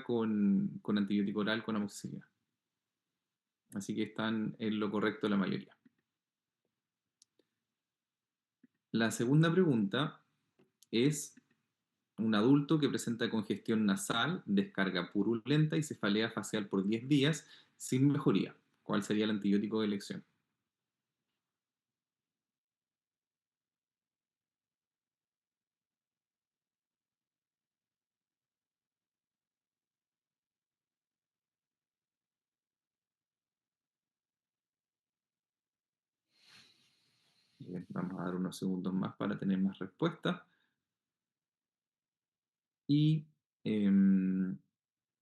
con antibiótico oral con amoxicilina. Así que están en lo correcto la mayoría. La segunda pregunta es un adulto que presenta congestión nasal, descarga purulenta y cefalea facial por 10 días sin mejoría. ¿Cuál sería el antibiótico de elección? Bien, vamos a dar unos segundos más para tener más respuestas. Y em,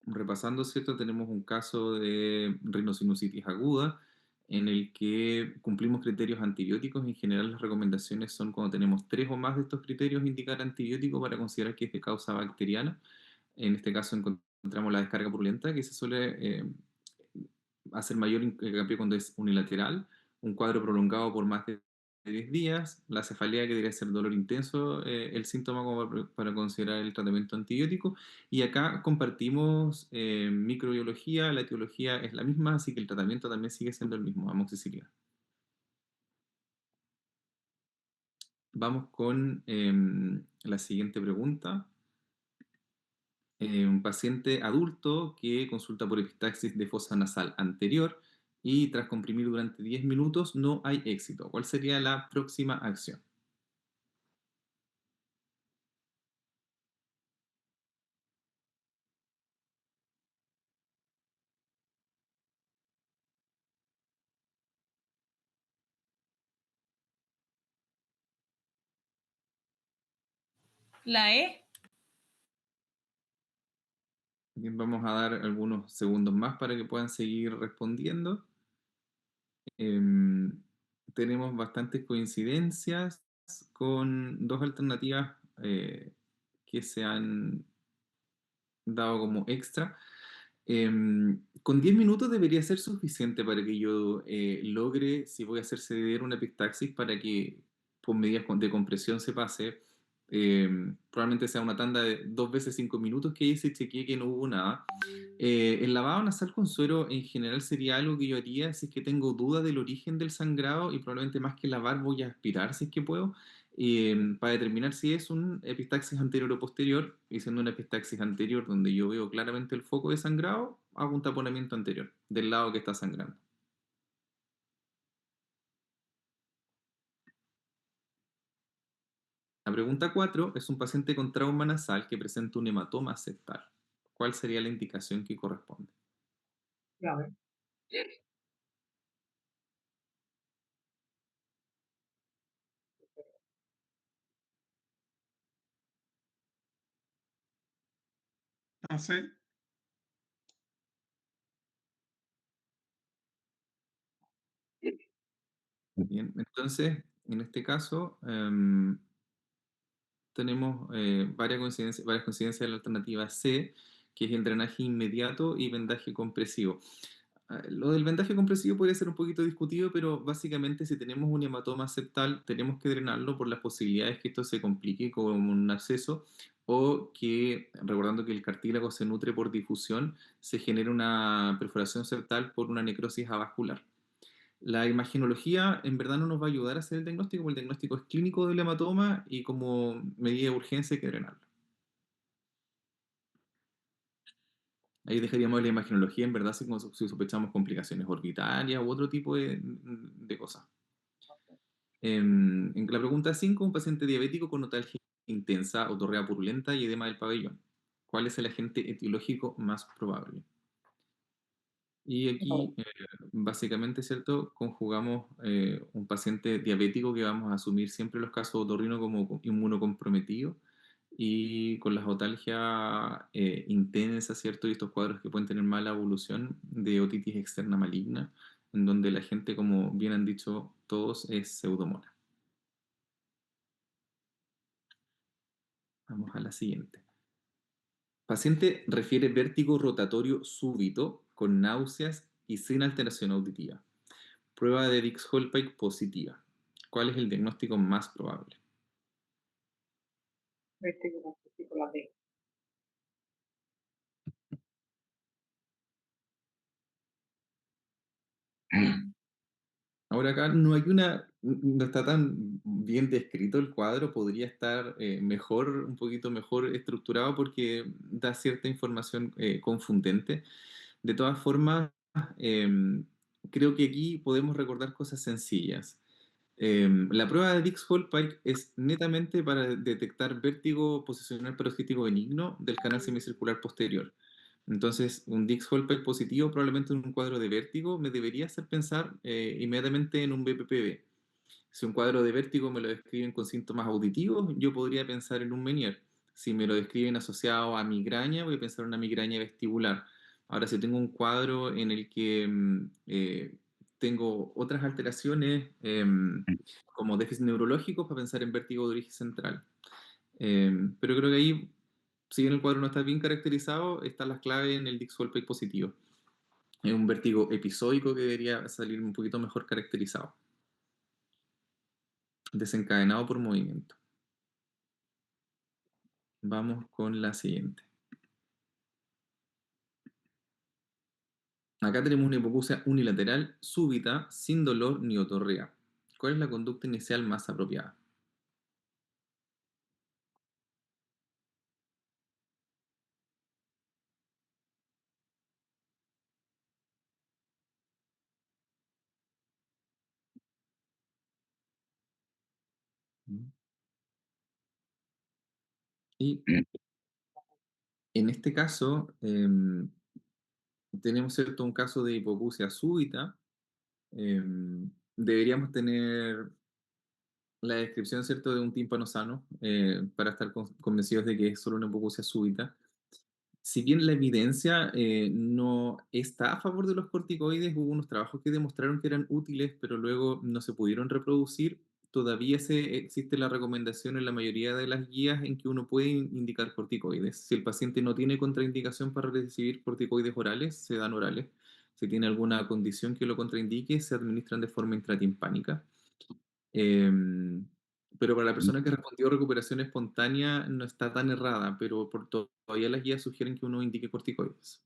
repasando, ¿cierto? Tenemos un caso de rinosinusitis aguda en el que cumplimos criterios antibióticos. En general, las recomendaciones son cuando tenemos 3 o más de estos criterios indicar antibiótico para considerar que es de causa bacteriana. En este caso encontramos la descarga purulenta, que se suele hacer mayor hincapié cuando es unilateral, un cuadro prolongado por más de 10 días, la cefalea, que debería ser dolor intenso, el síntoma como para considerar el tratamiento antibiótico. Y acá compartimos microbiología, la etiología es la misma, así que el tratamiento también sigue siendo el mismo, amoxicilina. Vamos con la siguiente pregunta. Un paciente adulto que consulta por epistaxis de fosa nasal anterior y tras comprimir durante 10 minutos no hay éxito. ¿Cuál sería la próxima acción? La E. Bien, vamos a dar algunos segundos más para que puedan seguir respondiendo. Em, Tenemos bastantes coincidencias con dos alternativas que se han dado como extra. Con 10 minutos debería ser suficiente para que yo logre, si voy a hacer ceder una epistaxis, para que con medidas de compresión se pase. Probablemente sea una tanda de 2 veces 5 minutos que ahí se chequee que no hubo nada. El lavado nasal con suero en general sería algo que yo haría si es que tengo duda del origen del sangrado, y probablemente más que lavar voy a aspirar si es que puedo, para determinar si es un epistaxis anterior o posterior. Y siendo una epistaxis anterior donde yo veo claramente el foco de sangrado, hago un taponamiento anterior del lado que está sangrando. La pregunta 4 es un paciente con trauma nasal que presenta un hematoma septal. ¿Cuál sería la indicación que corresponde? Grave. Hace. Bien, entonces, en este caso, tenemos varias coincidencias de la alternativa C, que es el drenaje inmediato y vendaje compresivo. Lo del vendaje compresivo podría ser un poquito discutido, pero básicamente si tenemos un hematoma septal, tenemos que drenarlo por las posibilidades que esto se complique con un absceso, o que, recordando que el cartílago se nutre por difusión, se genera una perforación septal por una necrosis avascular. La imagenología en verdad no nos va a ayudar a hacer el diagnóstico, porque el diagnóstico es clínico del hematoma y como medida de urgencia hay que drenarlo. Ahí dejaríamos la imagenología en verdad si sospechamos complicaciones orbitarias u otro tipo de cosas. En la pregunta 5, un paciente diabético con notalgia intensa, otorrea purulenta y edema del pabellón. ¿Cuál es el agente etiológico más probable? Y aquí, básicamente, ¿cierto? Conjugamos un paciente diabético que vamos a asumir siempre los casos de otorrino como inmunocomprometido, y con la otalgia intensa, ¿cierto? Y estos cuadros que pueden tener mala evolución de otitis externa maligna, en donde la gente, como bien han dicho todos, es pseudomonas. Vamos a la siguiente. Paciente refiere vértigo rotatorio súbito con náuseas y sin alteración auditiva. Prueba de Dix-Hallpike positiva. ¿Cuál es el diagnóstico más probable? Vértigo con la D. Ahora acá no hay una, no está tan bien descrito el cuadro, podría estar mejor, un poquito mejor estructurado porque da cierta información confundente. De todas formas, em, creo que aquí podemos recordar cosas sencillas. La prueba de Dix-Hallpike es netamente para detectar vértigo posicional paroxístico benigno del canal semicircular posterior. Entonces, un Dix-Hallpike positivo, probablemente en un cuadro de vértigo, me debería hacer pensar inmediatamente en un BPPV. Si un cuadro de vértigo me lo describen con síntomas auditivos, yo podría pensar en un Meniere. Si me lo describen asociado a migraña, voy a pensar en una migraña vestibular. Ahora, si tengo un cuadro en el que tengo otras alteraciones, como déficit neurológico, para pensar en vértigo de origen central. Pero creo que ahí, si bien el cuadro no está bien caracterizado, están las claves en el Dix-Hallpike positivo. Es un vértigo episódico que debería salir un poquito mejor caracterizado, desencadenado por movimiento. Vamos con la siguiente. Acá tenemos una hipoacusia unilateral súbita sin dolor ni otorrea. ¿Cuál es la conducta inicial más apropiada? Y en este caso, tenemos cierto un caso de hipoacusia súbita. Deberíamos tener la descripción, ¿cierto?, de un tímpano sano para estar convencidos de que es solo una hipoacusia súbita. Si bien la evidencia no está a favor de los corticoides, hubo unos trabajos que demostraron que eran útiles, pero luego no se pudieron reproducir. Todavía existe la recomendación en la mayoría de las guías en que uno puede indicar corticoides. Si el paciente no tiene contraindicación para recibir corticoides orales, se dan orales. Si tiene alguna condición que lo contraindique, se administran de forma intratimpánica. Em, pero para la persona que respondió recuperación espontánea no está tan errada, pero todavía las guías sugieren que uno indique corticoides.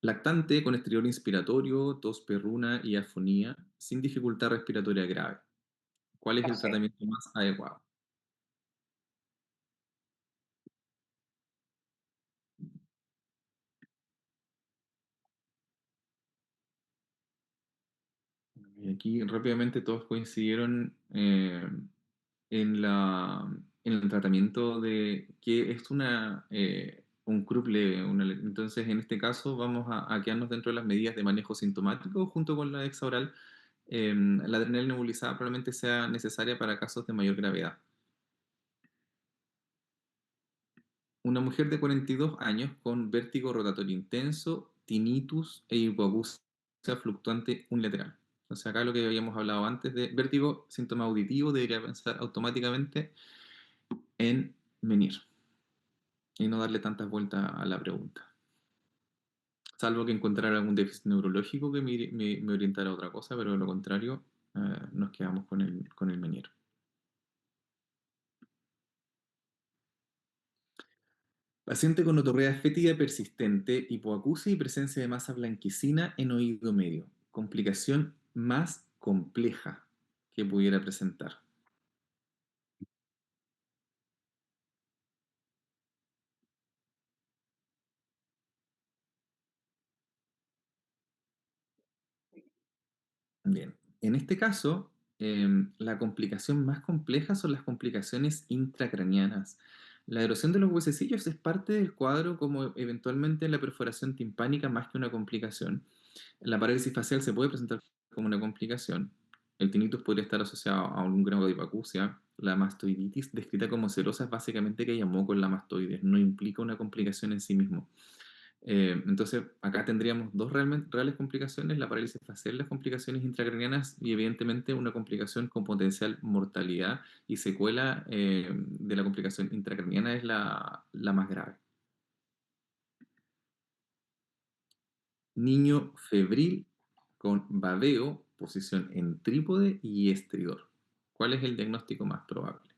Lactante con exterior inspiratorio, tos perruna y afonía, sin dificultad respiratoria grave. ¿Cuál es el tratamiento más adecuado? Y aquí rápidamente todos coincidieron en el tratamiento de que es un CRUP leve. Entonces, en este caso, vamos a quedarnos dentro de las medidas de manejo sintomático junto con la exoral. La adrenal nebulizada probablemente sea necesaria para casos de mayor gravedad. Una mujer de 42 años con vértigo rotatorio intenso, tinnitus e hipoacusia fluctuante unilateral. Entonces acá lo que habíamos hablado antes de vértigo, síntoma auditivo, debería pensar automáticamente en venir y no darle tantas vueltas a la pregunta. Salvo que encontrara algún déficit neurológico que me orientara a otra cosa, pero de lo contrario, nos quedamos con el Meniere. Paciente con otorrea fétida persistente, hipoacusia y presencia de masa blanquecina en oído medio. Complicación más compleja que pudiera presentar. Bien, en este caso, la complicación más compleja son las complicaciones intracranianas. La erosión de los huesecillos es parte del cuadro como eventualmente la perforación timpánica más que una complicación. La parálisis facial se puede presentar como una complicación. El tinnitus podría estar asociado a algún grado de hipacusia. La mastoiditis, descrita como serosa, es básicamente que hay moco en la mastoides, no implica una complicación en sí mismo. Entonces, acá tendríamos dos reales complicaciones, la parálisis facial, las complicaciones intracranianas y evidentemente una complicación con potencial mortalidad y secuela de la complicación intracraniana es la más grave. Niño febril con babeo, posición en trípode y estridor. ¿Cuál es el diagnóstico más probable?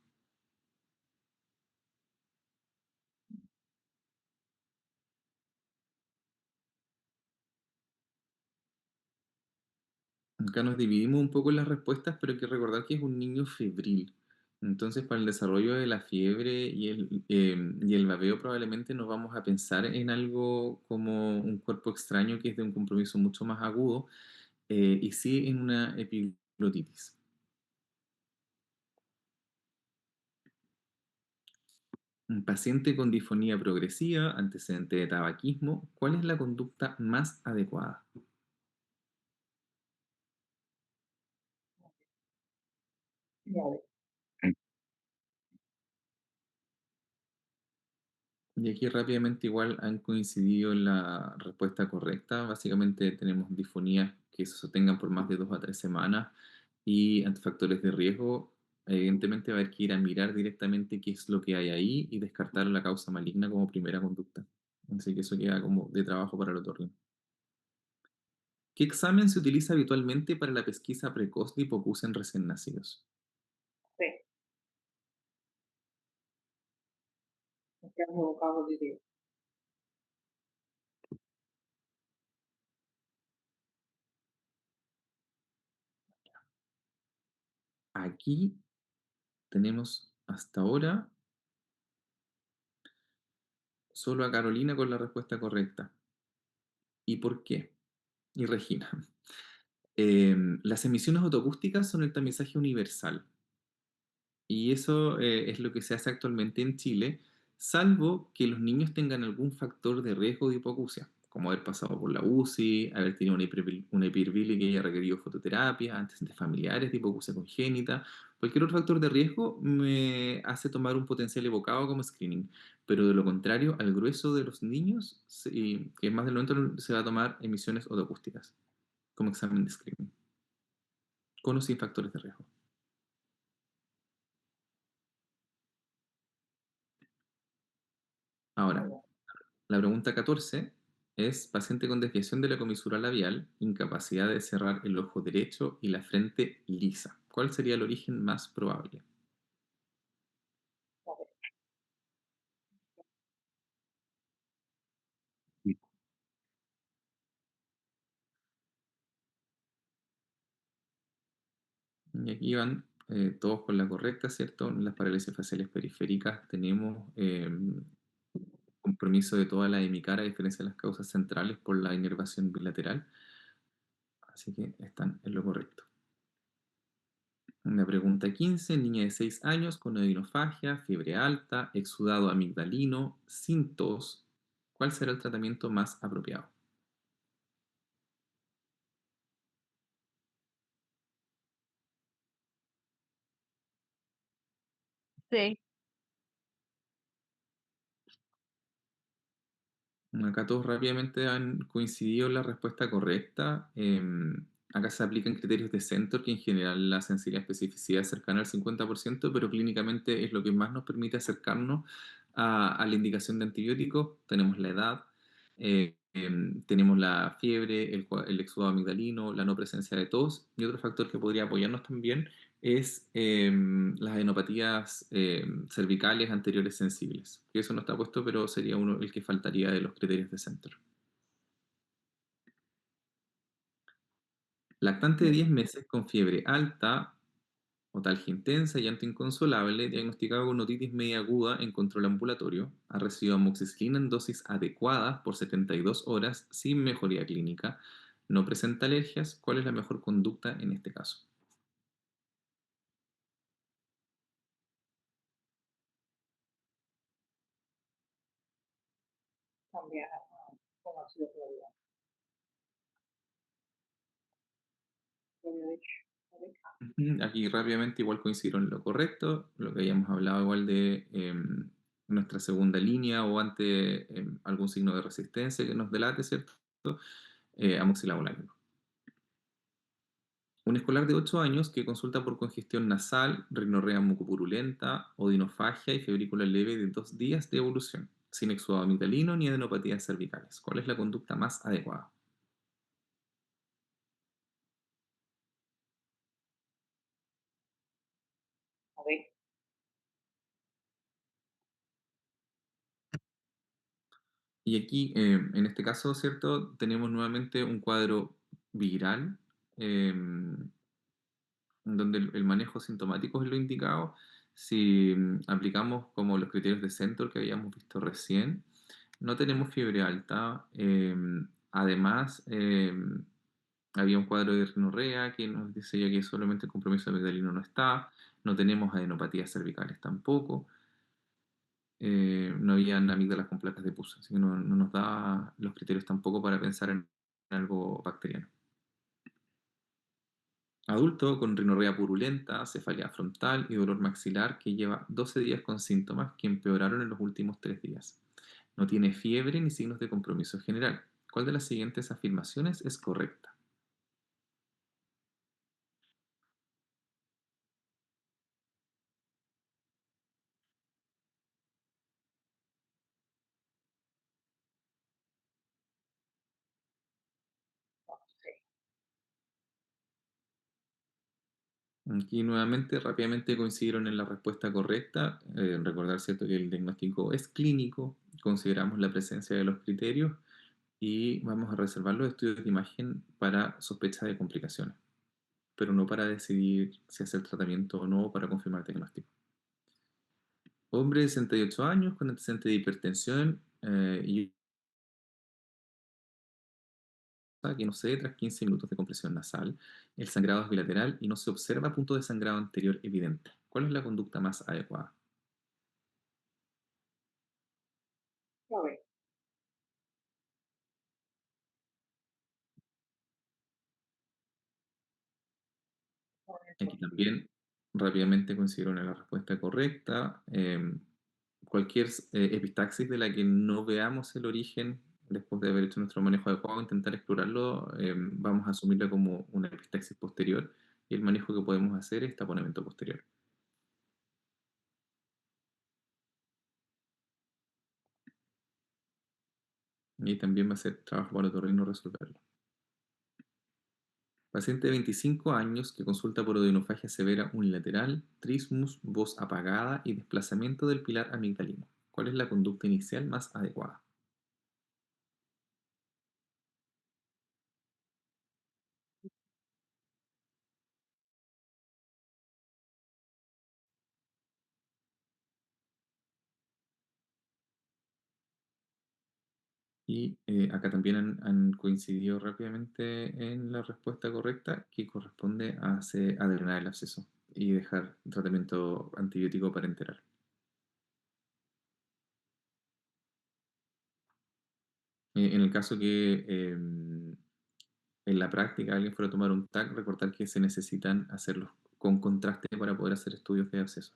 Acá nos dividimos un poco en las respuestas, pero hay que recordar que es un niño febril. Entonces, para el desarrollo de la fiebre y el babeo, probablemente nos vamos a pensar en algo como un cuerpo extraño que es de un compromiso mucho más agudo, y sí en una epiglotitis. Un paciente con disfonía progresiva, antecedente de tabaquismo, ¿cuál es la conducta más adecuada? Vale. Y aquí rápidamente igual han coincidido en la respuesta correcta. Básicamente tenemos disfonías que se sostengan por más de 2 a 3 semanas y ante factores de riesgo. Evidentemente va a haber que ir a mirar directamente qué es lo que hay ahí y descartar la causa maligna como primera conducta. Así que eso queda como de trabajo para el otorrino. ¿Qué examen se utiliza habitualmente para la pesquisa precoz de hipoacusia en recién nacidos? Sí, nos quedamos equivocados de idea. Aquí tenemos hasta ahora solo a Carolina con la respuesta correcta. ¿Y por qué? Y Regina. Las emisiones autoacústicas son el tamizaje universal y eso es lo que se hace actualmente en Chile, salvo que los niños tengan algún factor de riesgo de hipoacusia, como haber pasado por la UCI, haber tenido una hiperbilia que haya requerido fototerapia, antecedentes familiares de hipoacusia congénita. Cualquier otro factor de riesgo me hace tomar un potencial evocado como screening, pero de lo contrario, al grueso de los niños, que es más del 90, se va a tomar emisiones autoacústicas como examen de screening, con o sin factores de riesgo. Muy Ahora, bien. la pregunta 14 es: paciente con desviación de la comisura labial, incapacidad de cerrar el ojo derecho y la frente lisa. ¿Cuál sería el origen más probable? A ver, Y aquí van todos con la correcta, ¿cierto? En las parálisis faciales periféricas tenemos compromiso de toda la hemicara, a diferencia de las causas centrales por la inervación bilateral. Así que están en lo correcto. Una pregunta 15: niña de 6 años con odinofagia, fiebre alta, exudado amigdalino, sin tos. ¿Cuál será el tratamiento más apropiado? sí, Acá todos rápidamente han coincidido en la respuesta correcta. Acá se aplican criterios de Centor, que en general la sensibilidad y especificidad es cercana al 50%, pero clínicamente es lo que más nos permite acercarnos a la indicación de antibióticos. Tenemos la edad, tenemos la fiebre, el exudado amigdalino, la no presencia de tos, y otro factor que podría apoyarnos también es las adenopatías cervicales anteriores sensibles. Que eso no está puesto, pero sería uno el que faltaría de los criterios de Centro. Lactante de muy 10 bien. meses con fiebre alta, otalgia intensa y inconsolable, diagnosticado con otitis media aguda en control ambulatorio, ha recibido amoxicilina en dosis adecuadas por 72 horas sin mejoría clínica, no presenta alergias. ¿Cuál es la mejor conducta en este caso? Cambiar como ha sido todavía. Lo había dicho. A ver, Ujú. Aquí rápidamente igual coincidieron en lo correcto, lo que habíamos hablado igual de nuestra segunda línea o ante algún signo de resistencia que nos delate, ¿cierto? Amoxilado láctico. Un escolar de 8 años que consulta por congestión nasal, rinorrea mucopurulenta, odinofagia y febrícula leve de 2 días de evolución, sin exudado amigdalino ni adenopatías cervicales. ¿Cuál es la conducta más adecuada? a ver, Y aquí, en este caso, ¿cierto? Tenemos nuevamente un cuadro viral, donde el manejo sintomático es lo indicado, si aplicamos como los criterios de Centor que habíamos visto recién, no tenemos fiebre alta. Además, había un cuadro de rinorrea que nos dice ya que solamente el compromiso amigdalino no está, no tenemos adenopatías cervicales tampoco, no habían amígdalas con placas de pus, así que no nos da los criterios tampoco para pensar en algo bacteriano. Adulto con rinorrea purulenta, cefalea frontal y dolor maxilar que lleva 12 días con síntomas que empeoraron en los últimos 3 días. No tiene fiebre ni signos de compromiso general. ¿Cuál de las siguientes afirmaciones es correcta? no sé. Aquí nuevamente rápidamente coincidieron en la respuesta correcta. Recordar, ¿cierto?, que el diagnóstico es clínico, consideramos la presencia de los criterios y vamos a reservar los estudios de imagen para sospecha de complicaciones, pero no para decidir si hacer tratamiento o no para confirmar el diagnóstico. Hombre de 68 años con antecedente de hipertensión y que no cede tras 15 minutos de compresión nasal. El sangrado es bilateral y no se observa punto de sangrado anterior evidente. ¿Cuál es la conducta más adecuada? A ver, con Aquí eso, también rápidamente coincidieron en la respuesta correcta. Cualquier epistaxis de la que no veamos el origen después de haber hecho nuestro manejo adecuado, intentar explorarlo, vamos a asumirla como una epistaxis posterior y el manejo que podemos hacer es taponamiento posterior. Y también va a ser trabajo para otorrino resolverlo. Paciente de 25 años que consulta por odinofagia severa unilateral, trismus, voz apagada y desplazamiento del pilar amigdalino. ¿Cuál es la conducta inicial más adecuada? Y acá también han coincidido rápidamente en la respuesta correcta, que corresponde a drenar el absceso y dejar tratamiento antibiótico parenteral. En el caso que en la práctica alguien fuera a tomar un TAC, recordar que se necesitan hacerlos con contraste para poder hacer estudios de absceso.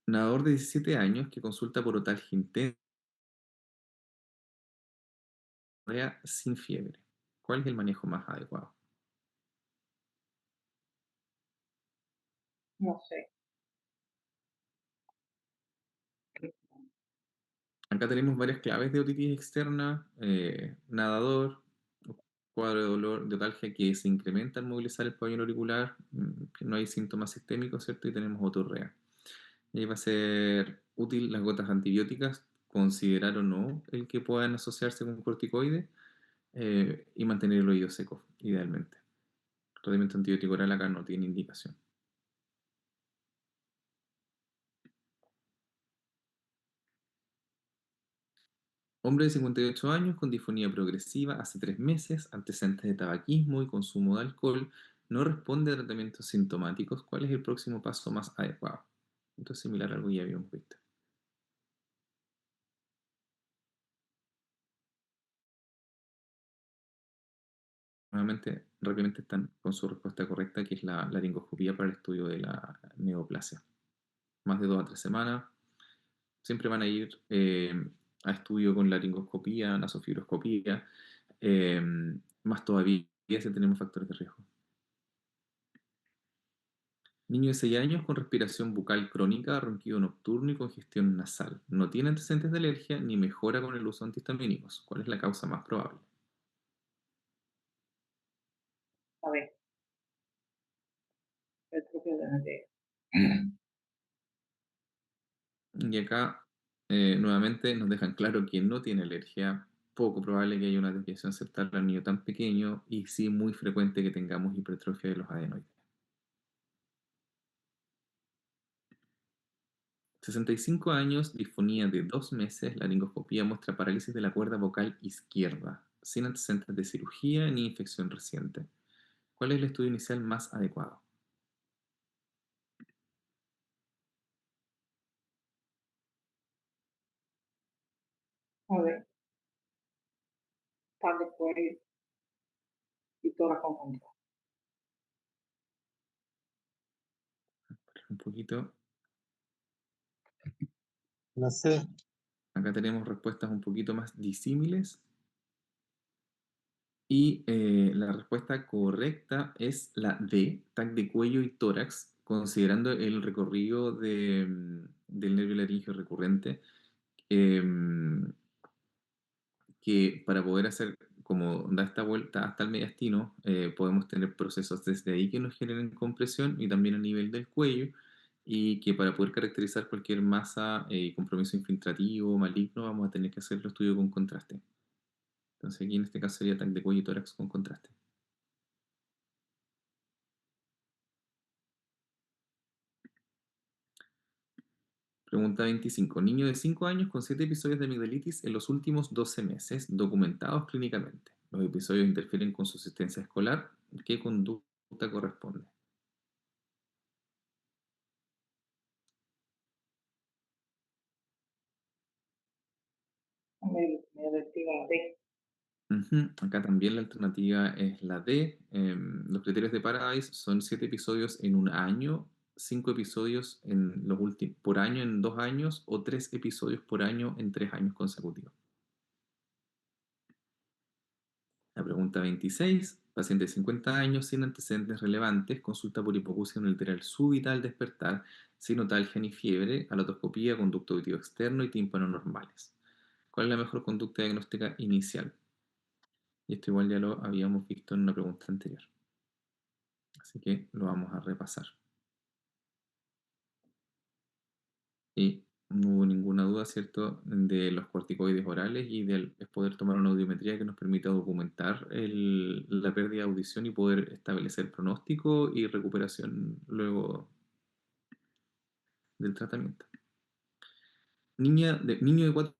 Nadador de 17 años que consulta por otalgia intensa sin fiebre. ¿Cuál es el manejo más adecuado? no sé. Acá tenemos varias claves de otitis externa, nadador, cuadro de dolor de otalgia que se incrementa al movilizar el pabellón auricular, que no hay síntomas sistémicos, ¿cierto? Y tenemos otorrea. Y ahí va a ser útil las gotas antibióticas, considerar o no el que puedan asociarse con corticoides y mantener el oído seco, idealmente. El tratamiento antibiótico oral acá no tiene indicación. Hombre de 58 años con disfonía progresiva hace 3 meses, antecedentes de tabaquismo y consumo de alcohol, no responde a tratamientos sintomáticos. ¿Cuál es el próximo paso más adecuado? Esto es similar a algo que ya habíamos visto. Nuevamente, rápidamente están con su respuesta correcta, que es la laringoscopía para el estudio de la neoplasia. Más de 2 a 3 semanas. Siempre van a ir a estudio con laringoscopía, nasofibroscopía, eh, más todavía si tenemos factores de riesgo. Niño de 6 años con respiración bucal crónica, ronquido nocturno y congestión nasal. No tiene antecedentes de alergia ni mejora con el uso de antihistamínicos. ¿Cuál es la causa más probable? A ver, el propio de Y acá nuevamente nos dejan claro que no tiene alergia. poco probable que haya una desviación septal en un niño tan pequeño y sí muy frecuente que tengamos hipertrofia de los adenoides. 65 años, disfonía de 2 meses, laringoscopía muestra parálisis de la cuerda vocal izquierda, sin antecedentes de cirugía ni infección reciente. ¿Cuál es el estudio inicial más adecuado? A ver, tal de cuello y toda la conjunta. Un poquito. No sé, Acá tenemos respuestas un poquito más disímiles. Y la respuesta correcta es la D, TAC de cuello y tórax, considerando el recorrido del nervio laríngeo recurrente, em, que para poder hacer, como da esta vuelta hasta el mediastino, podemos tener procesos desde ahí que nos generen compresión y también a nivel del cuello, y que para poder caracterizar cualquier masa y compromiso infiltrativo maligno vamos a tener que hacer el estudio con contraste. Entonces aquí en este caso sería TAC de cuello y tórax con contraste. Pregunta 25. Niño de 5 años con 7 episodios de amigdalitis en los últimos 12 meses, documentados clínicamente. Los episodios interfieren con su asistencia escolar. ¿Qué conducta corresponde? Me detectiva la D. Ujú. Acá también la alternativa es la D. Los criterios de Paradise son 7 episodios en un año, 5 episodios por año en 2 años o 3 episodios por año en 3 años consecutivos. La pregunta 26. Paciente de 50 años sin antecedentes relevantes, consulta por hipoacusia unilateral súbita al despertar, sin notalgia ni fiebre, alotoscopía, conducto auditivo externo y tímpano normales. ¿Cuál es la mejor conducta diagnóstica inicial? Y esto igual ya lo habíamos visto en una pregunta anterior. Así que lo vamos a repasar. Y no hubo ninguna duda, ¿cierto?, de los corticoides orales y de poder tomar una audiometría que nos permita documentar la pérdida de audición y poder establecer pronóstico y recuperación luego del tratamiento. Niño de 4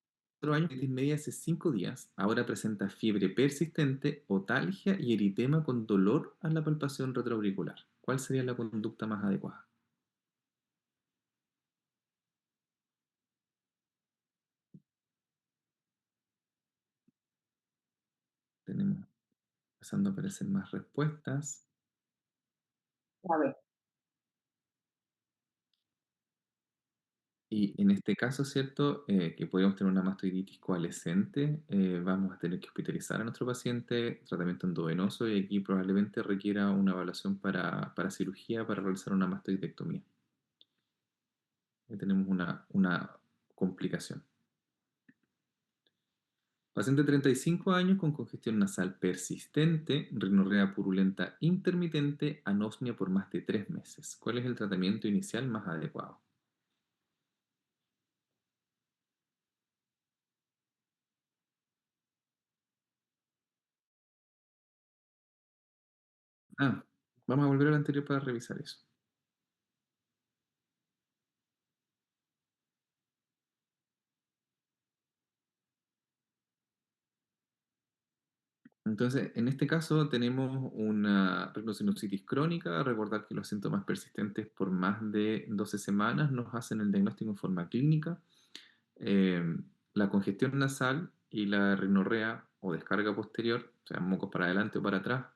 años, diabetes media hace 5 días, ahora presenta fiebre persistente, otalgia y eritema con dolor a la palpación retroauricular. ¿Cuál sería la conducta más adecuada? Tenemos empezando a aparecer más respuestas. A ver, Y en este caso, ¿cierto? Que podríamos tener una mastoiditis coalescente, vamos a tener que hospitalizar a nuestro paciente, tratamiento endovenoso, y aquí probablemente requiera una evaluación para cirugía para realizar una mastoidectomía. Ahí tenemos una complicación. Paciente de 35 años con congestión nasal persistente, rinorrea purulenta intermitente, anosmia por más de 3 meses. ¿Cuál es el tratamiento inicial más adecuado? Vamos a volver al anterior para revisar eso. Entonces, en este caso tenemos una rhinosinusitis crónica. Recordar que los síntomas persistentes por más de 12 semanas nos hacen el diagnóstico en forma clínica. Eh, la congestión nasal y la rinorrea o descarga posterior, o sea, mocos para adelante o para atrás,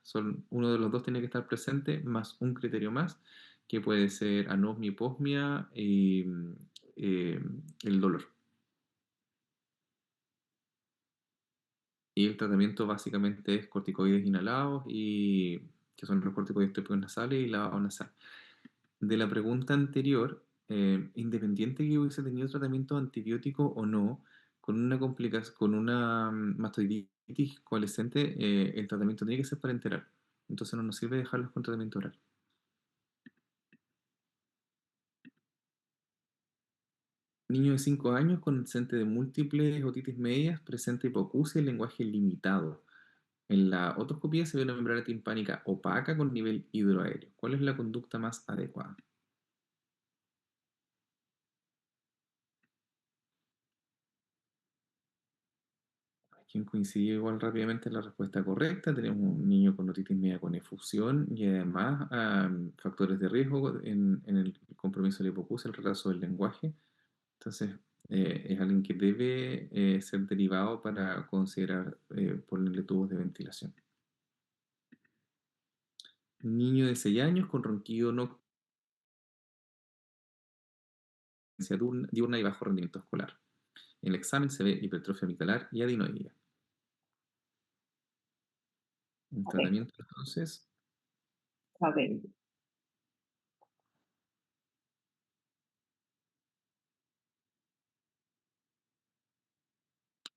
uno de los dos tiene que estar presente, más un criterio más, que puede ser anosmia, hiposmia y eh, el dolor. Y el tratamiento básicamente es corticoides inhalados, y que son los corticoides tópicos nasales y lavado nasal. De la pregunta anterior, independiente que hubiese tenido tratamiento antibiótico o no, con una mastoiditis coalescente, el tratamiento tiene que ser parenteral. Entonces no nos sirve dejarlos con tratamiento oral. Niño de 5 años con antecedente de múltiples otitis medias, presenta hipoacusia y lenguaje limitado. En la otoscopía se ve una membrana timpánica opaca con nivel hidroaéreo. ¿Cuál es la conducta más adecuada? Quien coincide igual rápidamente en la respuesta correcta. Tenemos un niño con otitis media con efusión y además factores de riesgo en el compromiso de la hipoacusia, el retraso del lenguaje. Entonces, es alguien que debe ser derivado para considerar ponerle tubos de ventilación. Niño de 6 años con ronquido nocturno, diurna y bajo rendimiento escolar. En el examen se ve hipertrofia amigdalar y adenoidea. Un Ok, tratamiento entonces. a ver,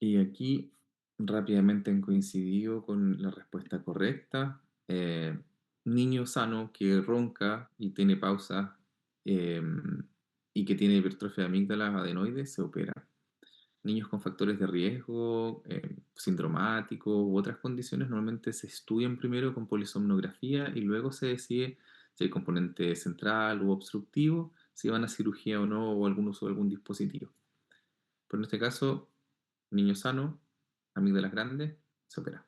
Y aquí rápidamente han coincidido con la respuesta correcta. Niño sano que ronca y tiene pausas eh, y que tiene hipertrofia de amígdalas adenoides se opera. Niños con factores de riesgo, sindromáticos u otras condiciones normalmente se estudian primero con polisomnografía y luego se decide si hay componente central u obstructivo, si van a cirugía o no o algún uso de algún dispositivo. Pero en este caso, niño sano, amígdalas grandes, se opera.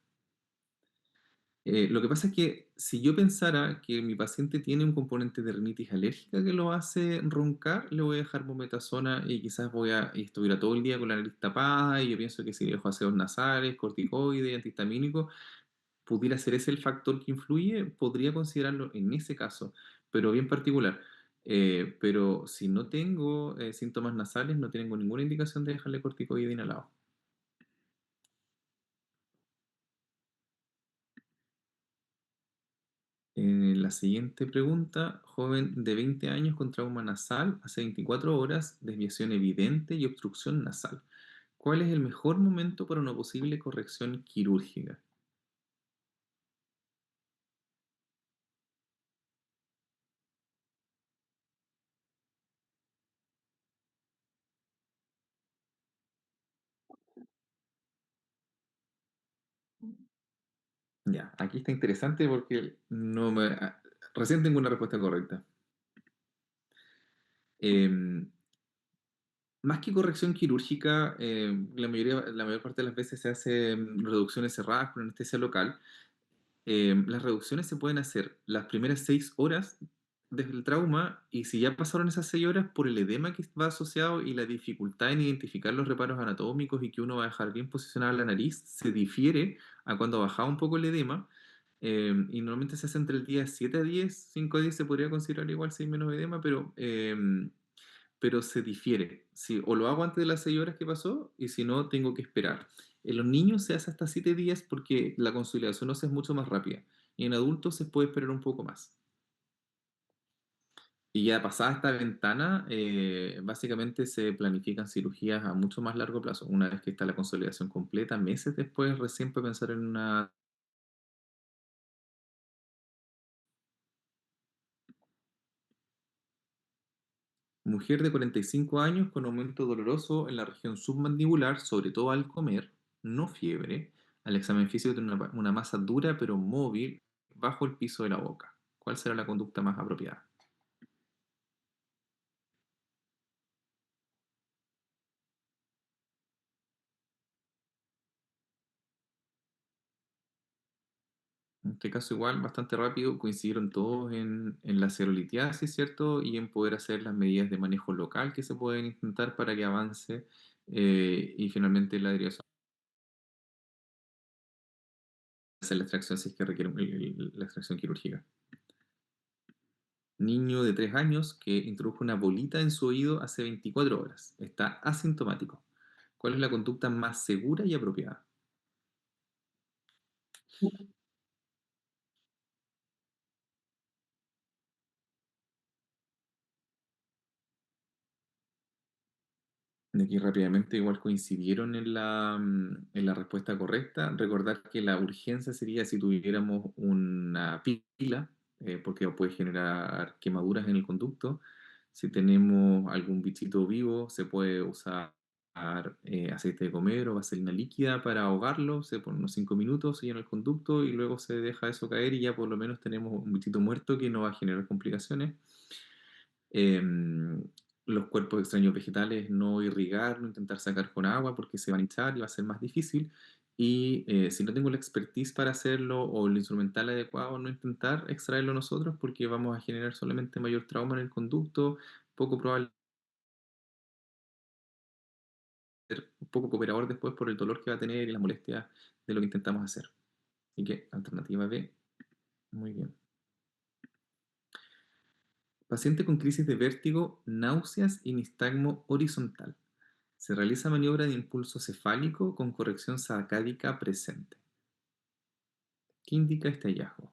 Lo que pasa es que si yo pensara que mi paciente tiene un componente de rinitis alérgica que lo hace roncar, le voy a dejar mometasona y quizás y estuviera todo el día con la nariz tapada y yo pienso que si le dejo aseos nasales, corticoides, antihistamínicos, pudiera ser ese el factor que influye, podría considerarlo en ese caso, pero bien particular. Pero si no tengo síntomas nasales, no tengo ninguna indicación de dejarle corticoide inhalado. La siguiente pregunta, joven de 20 años con trauma nasal, hace 24 horas, desviación evidente y obstrucción nasal. ¿Cuál es el mejor momento para una posible corrección quirúrgica? Ya, aquí está interesante porque recién tengo una respuesta correcta. Em, Más que corrección quirúrgica, la mayor parte de las veces se hace reducciones cerradas con anestesia local. Las reducciones se pueden hacer las primeras 6 horas desde el trauma y si ya pasaron esas 6 horas por el edema que va asociado y la dificultad en identificar los reparos anatómicos y que uno va a dejar bien posicionada la nariz, se difiere a cuando ha bajado un poco el edema. Y normalmente se hace entre el día 7 a 10, 5 a 10 se podría considerar igual si hay menos edema, pero se difiere. Si, o lo hago antes de las 6 horas que pasó y si no, tengo que esperar. En los niños se hace hasta 7 días porque la consolidación ósea es mucho más rápida. Y en adultos se puede esperar un poco más. Y ya pasada esta ventana, básicamente se planifican cirugías a mucho más largo plazo. Una vez que está la consolidación completa, meses después recién puede pensar en una mujer de 45 años con aumento doloroso en la región submandibular, sobre todo al comer, no fiebre. Al examen físico tiene una masa dura pero móvil bajo el piso de la boca. ¿Cuál será la conducta más apropiada? En este caso igual, bastante rápido, coincidieron todos en la serolitiasis, ¿cierto? Y en poder hacer las medidas de manejo local que se pueden intentar para que avance y finalmente la derivación, hacer la extracción si es que requiere la extracción quirúrgica. Niño de 3 años que introdujo una bolita en su oído hace 24 horas. Está asintomático. ¿Cuál es la conducta más segura y apropiada? De aquí rápidamente igual coincidieron en la respuesta correcta. Recordar que la urgencia sería si tuviéramos una pila, porque puede generar quemaduras en el conducto. Si tenemos algún bichito vivo, se puede usar aceite de comer o vaselina líquida para ahogarlo, se pone unos 5 minutos, se llena el conducto y luego se deja eso caer y ya por lo menos tenemos un bichito muerto que no va a generar complicaciones. Em, los cuerpos extraños vegetales no irrigar, no intentar sacar con agua porque se van a hinchar y va a ser más difícil. Y si no tengo la expertise para hacerlo o el instrumental adecuado, no intentar extraerlo nosotros porque vamos a generar solamente mayor trauma en el conducto, poco probable ser poco cooperador después por el dolor que va a tener y las molestias de lo que intentamos hacer. Así que alternativa B, muy bien. Paciente con crisis de vértigo, náuseas y nistagmo horizontal. Se realiza maniobra de impulso cefálico con corrección sacádica presente. ¿Qué indica este hallazgo?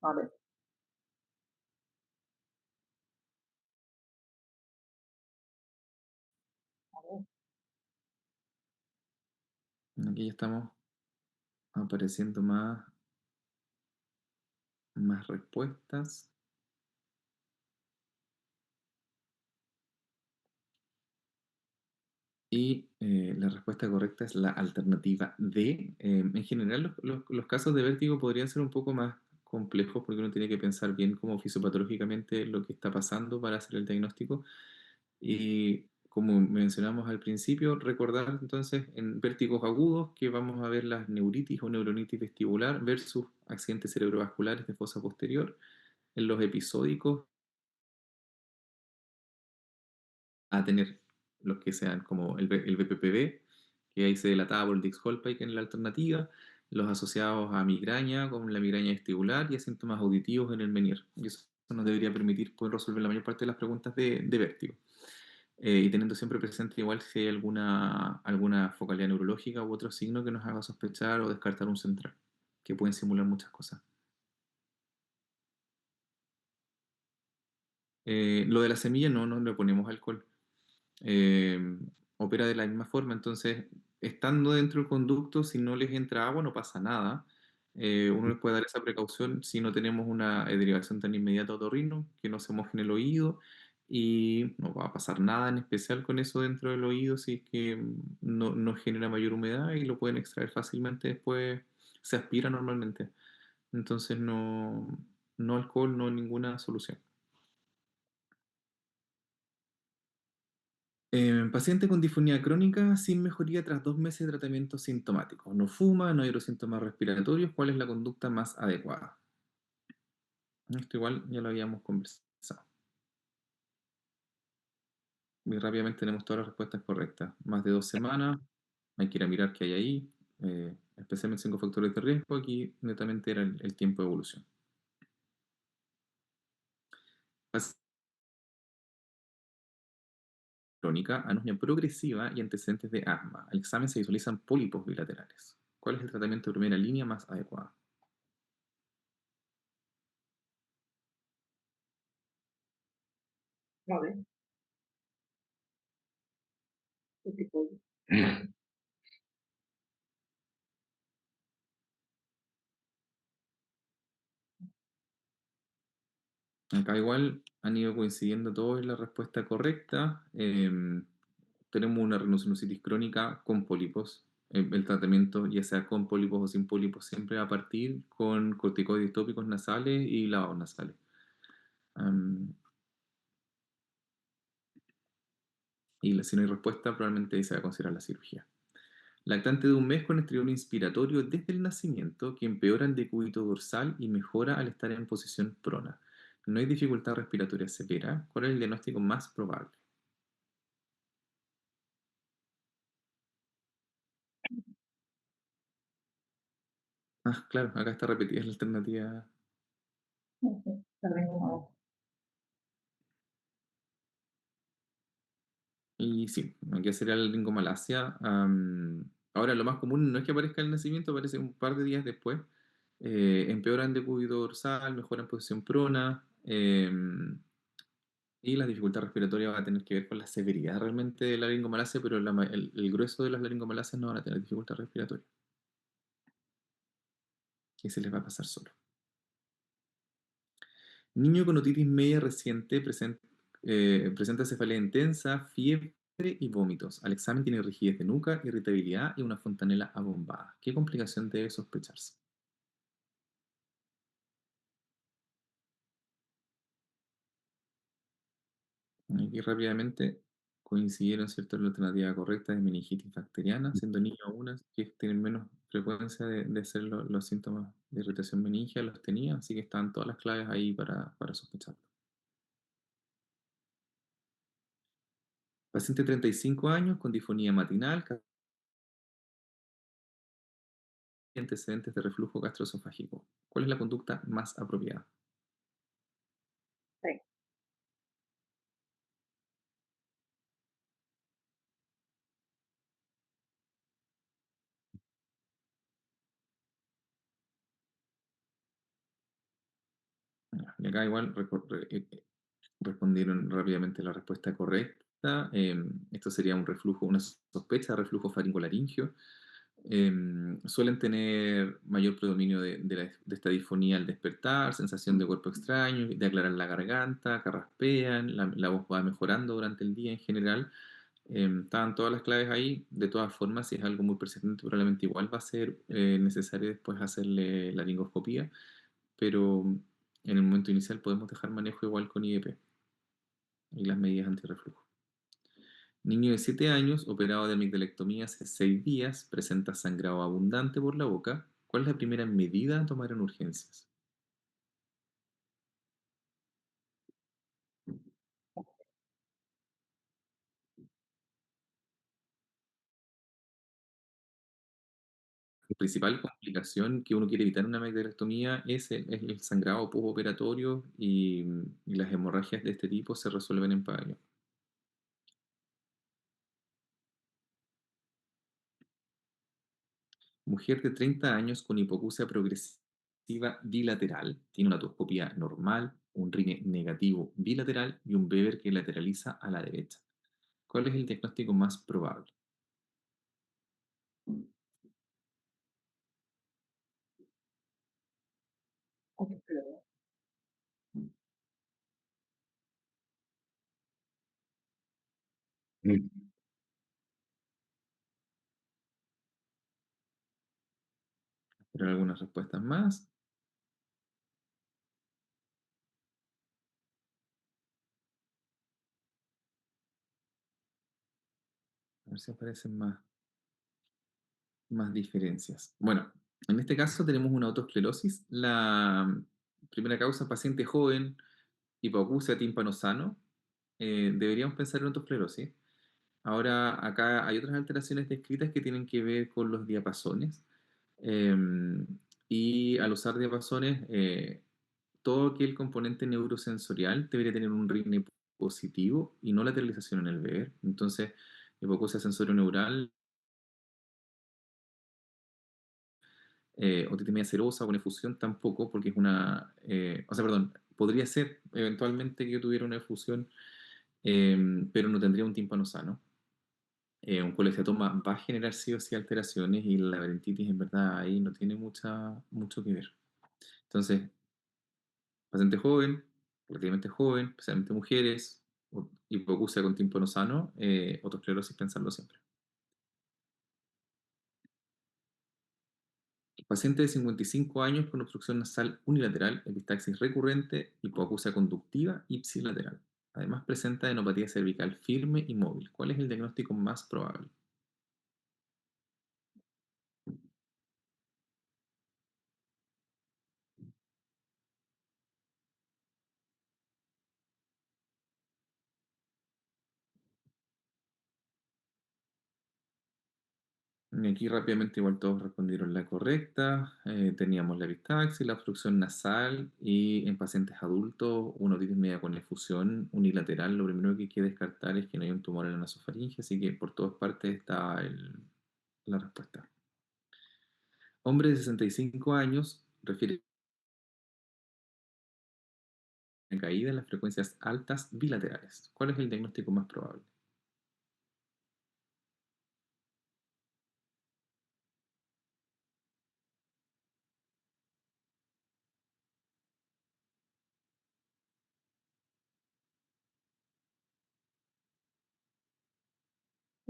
Vale, a ver, Aquí ya estamos apareciendo más respuestas. Y la respuesta correcta es la alternativa D. En general, los casos de vértigo podrían ser un poco más complejos porque uno tiene que pensar bien como fisiopatológicamente lo que está pasando para hacer el diagnóstico. Y como mencionamos al principio, recordar entonces en vértigos agudos que vamos a ver las neuritis o neuronitis vestibular versus accidentes cerebrovasculares de fosa posterior. En los episódicos a tener los que sean como el BPPV, que ahí se delataba por el Dix-Hallpike en la alternativa, los asociados a migraña, como la migraña vestibular y a síntomas auditivos en el Menier. Y eso nos debería permitir poder resolver la mayor parte de las preguntas de vértigo. Y teniendo siempre presente igual si hay alguna focalidad neurológica u otro signo que nos haga sospechar o descartar un central, que pueden simular muchas cosas. Lo de la semilla no le ponemos alcohol. eh, Opera de la misma forma. Entonces, estando dentro del conducto, si no les entra agua, no pasa nada. Uno les puede dar esa precaución si no tenemos una derivación tan inmediata a otorrino, que no se moje en el oído y no va a pasar nada en especial con eso dentro del oído si es que no genera mayor humedad y lo pueden extraer fácilmente después, se aspira normalmente. Entonces, no alcohol, no ninguna solución. Paciente con disfonía crónica sin mejoría tras 2 meses de tratamiento sintomático. No fuma, no hay otros síntomas respiratorios. ¿Cuál es la conducta más adecuada? Esto igual ya lo habíamos conversado. Muy rápidamente tenemos todas las respuestas correctas. Más de 2 semanas, hay que ir a mirar qué hay ahí. Especialmente 5 factores de riesgo. Aquí netamente era el tiempo de evolución. Paciente crónica, anosmia progresiva y antecedentes de asma. Al examen se visualizan pólipos bilaterales. ¿Cuál es el tratamiento de primera línea más adecuado? vale, ¿qué tipo de? Acá igual han ido coincidiendo todos en la respuesta correcta. Tenemos una rinosinusitis crónica con pólipos. El tratamiento, ya sea con pólipos o sin pólipos, siempre va a partir con corticoides tópicos nasales y lavados nasales. Am, si no hay respuesta, probablemente ahí se va a considerar la cirugía. Lactante de 1 mes con estriol inspiratorio desde el nacimiento que empeora el decúbito dorsal y mejora al estar en posición prona. No hay dificultad respiratoria severa. ¿Cuál es el diagnóstico más probable? Ah, claro, acá está repetida la alternativa. La tengo Y sí, aquí sería la lingomalacia. Ahora, lo más común no es que aparezca el nacimiento, aparece un par de días después. Empeora en decúbito dorsal, mejora en posición prona. Y la dificultad respiratoria va a tener que ver con la severidad realmente de la laringomalacia, pero el grueso de las laringomalacias no van a tener dificultad respiratoria. que se les va a pasar solo. Niño con otitis media reciente presenta cefalea intensa, fiebre y vómitos. Al examen tiene rigidez de nuca, irritabilidad y una fontanela abombada. ¿Qué complicación debe sospecharse? Aquí rápidamente coincidieron, ¿cierto?, en la alternativa correcta de meningitis bacteriana, siendo niños unas que tienen menos frecuencia de hacer los síntomas de irritación meningia, los tenía, así que están todas las claves ahí para sospechar. Paciente de 35 años con disfonía matinal, y antecedentes de reflujo gastroesofágico. ¿Cuál es la conducta más apropiada? Sí, Y acá igual respondieron rápidamente la respuesta correcta. Esto sería un reflujo, una sospecha de reflujo faringolaringio. Suelen tener mayor predominio de esta disfonía al despertar, sensación de cuerpo extraño, de aclarar la garganta, carraspean, la voz va mejorando durante el día en general. Estaban todas las claves ahí. De todas formas, si es algo muy persistente, probablemente igual va a ser necesario después hacerle la laringoscopía, pero en el momento inicial podemos dejar manejo igual con IEP y las medidas antirreflujo. Niño de 7 años, operado de amigdalectomía hace 6 días, presenta sangrado abundante por la boca. ¿Cuál es la primera medida a tomar en urgencias? La principal complicación que uno quiere evitar en una amigdalectomía es el sangrado postoperatorio y las hemorragias de este tipo se resuelven en paño. Mujer de 30 años con hipoacusia progresiva bilateral, tiene una toscopía normal, un RINE negativo bilateral y un Weber que lateraliza a la derecha. ¿Cuál es el diagnóstico más probable? otro Mm. Pero algunas respuestas más, a ver si aparecen más diferencias. Bueno, en este caso tenemos una autoesclerosis. La primera causa, paciente joven, hipoacusia tímpano sano. Deberíamos pensar en autoesclerosis. Ahora, acá hay otras alteraciones descritas que tienen que ver con los diapasones. Y al usar diapasones, todo aquel componente neurosensorial debería tener un RINE positivo y no lateralización en el beber. Entonces, hipoacusia sensorio-neural, otitis media serosa o una efusión tampoco, porque es una, o sea, perdón, podría ser eventualmente que yo tuviera una efusión, pero no tendría un tímpano sano. Un colegiatoma va a generar sí o sí alteraciones y la laberintitis en verdad ahí no tiene mucho que ver. Entonces, paciente joven, relativamente joven, especialmente mujeres, hipoacusia con tímpano sano, otosclerosis pensarlo siempre. Paciente de 55 años con obstrucción nasal unilateral, epistaxis recurrente, hipoacusia conductiva, ipsilateral. Además presenta enopatía cervical firme y móvil. ¿Cuál es el diagnóstico más probable? Y aquí rápidamente igual todos respondieron la correcta. Teníamos la epistaxis, la obstrucción nasal y en pacientes adultos una otitis media con efusión unilateral. Lo primero que hay que descartar es que no hay un tumor en la nasofaringe, así que por todas partes está la respuesta. Hombre de 65 años refiere a caída en las frecuencias altas bilaterales. ¿Cuál es el diagnóstico más probable?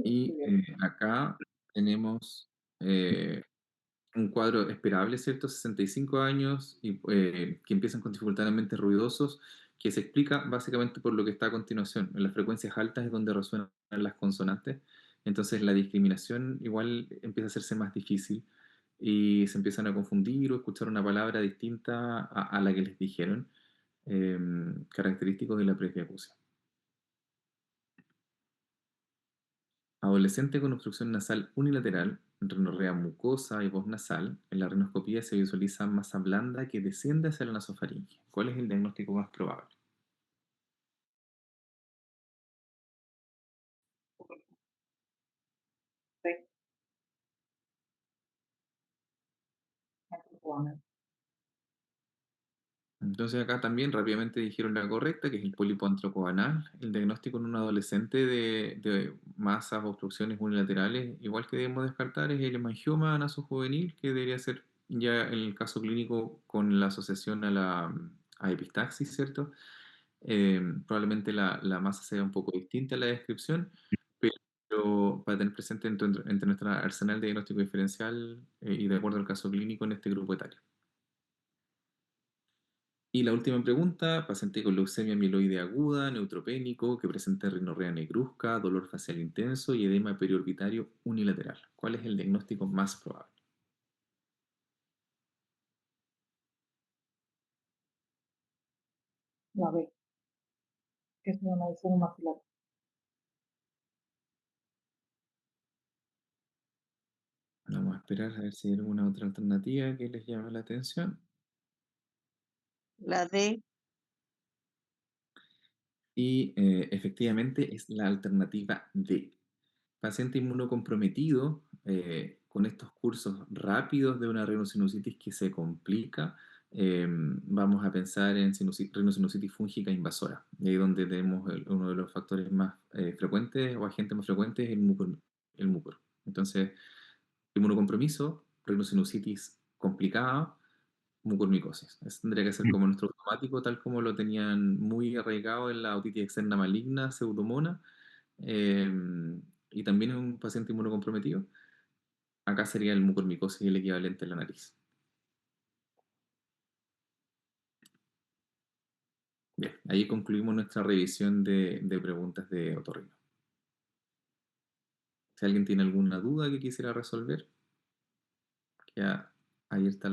Y acá tenemos eh, un cuadro esperable, ¿cierto? 65 años y que empiezan con dificultad en ambientes ruidosos, que se explica básicamente por lo que está a continuación. En las frecuencias altas es donde resuenan las consonantes, entonces la discriminación igual empieza a hacerse más difícil y se empiezan a confundir o escuchar una palabra distinta a la que les dijeron, característico de la presbiacusia. Adolescente con obstrucción nasal unilateral, rinorrea mucosa y voz nasal. En la rinoscopía se visualiza masa blanda que desciende hacia la nasofaringe. ¿Cuál es el diagnóstico más probable? Sí, antropoana. Entonces acá también rápidamente dijeron la correcta, que es el pólipo antrocoanal. El diagnóstico en un adolescente de masas o obstrucciones unilaterales, igual que debemos descartar, es el hemangioma nasojuvenil, que debería ser ya en el caso clínico con la asociación a epistaxis, ¿cierto? Probablemente la masa sea un poco distinta a la descripción, pero para tener presente entre nuestro arsenal de diagnóstico diferencial y de acuerdo al caso clínico en este grupo etario. Y la última pregunta, paciente con leucemia mieloide aguda, neutropénico, que presenta rinorrea negruzca, dolor facial intenso y edema periorbitario unilateral. ¿Cuál es el diagnóstico más probable? La B, que es una lesión maxilar. Vamos a esperar a ver si hay alguna otra alternativa que les llame la atención. La D, Y efectivamente es la alternativa D. Paciente inmunocomprometido, con estos cursos rápidos de una rhinosinusitis que se complica, vamos a pensar en rhinosinusitis fúngica invasora, y ahí donde tenemos uno de los factores más frecuentes o agentes más frecuentes, el mucor. Entonces, inmunocompromiso, rhinosinusitis complicada, mucormicosis. Eso tendría que ser como nuestro automático, tal como lo tenían muy arraigado en la otitis externa maligna, pseudomona, eh, y también en un paciente inmunocomprometido. Acá sería el mucormicosis el equivalente en la nariz. Bien, ahí concluimos nuestra revisión de preguntas de otorrino. Si alguien tiene alguna duda que quisiera resolver, ya ahí está